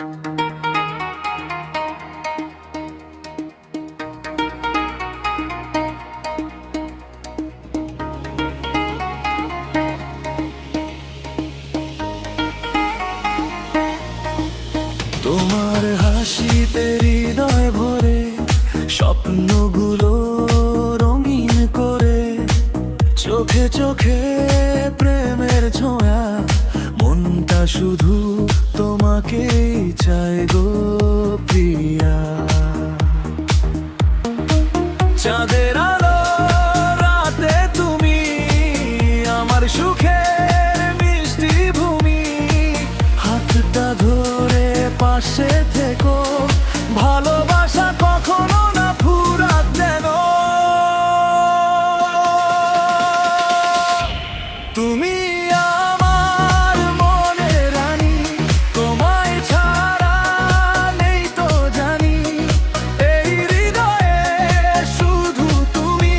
তোমার হাসিতে হৃদয় ভরে, স্বপ্নগুলো রঙিন করে, চোখে চোখে প্রেমের ছোঁয়া, মনটা শুধু তোমাকেই চায় গো প্রিয়া। চাঁদের আলো রাতে তুমি আমার সুখের মিষ্টি ভূমি, হাতটা ধরে পাশে থেকো, ভালোবাসা কখনো না ফুরাত যেন। তুমি আমার মনের রানী, তোমায় ছাড়া নেই তো জানি এই হৃদয়ে শুধু তুমি,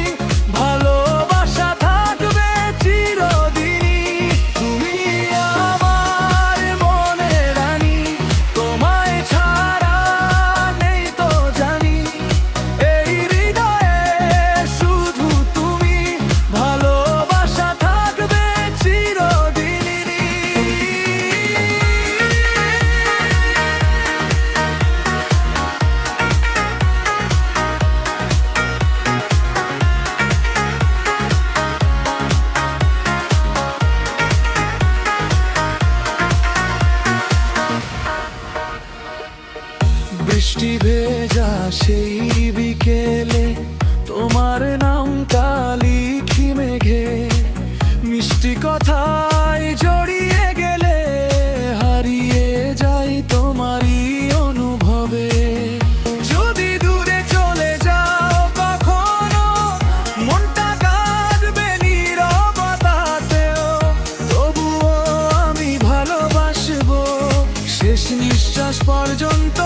ভালোবাসা থাকবে চিরদিনই। তুমি আমার মনের রানী, তোমায় ছাড়া নেই তো জানি এই হৃদয়ে শুধু তুমি, ভালোবাসা থাকবে চিরদিনই। বৃষ্টি ভেজা সেই বিকেলে তোমার নামটা লিখি মেঘে, মিষ্টি কথায় জড়িয়ে গেলে হারিয়ে যাই তোমারই অনুভবে। যদি দূরে চলে যাও কখনো, মনটা কাঁদবে নীরবতাতেও, তবুও আমি ভালোবাসবো শেষ নিঃশ্বাস পর্যন্ত।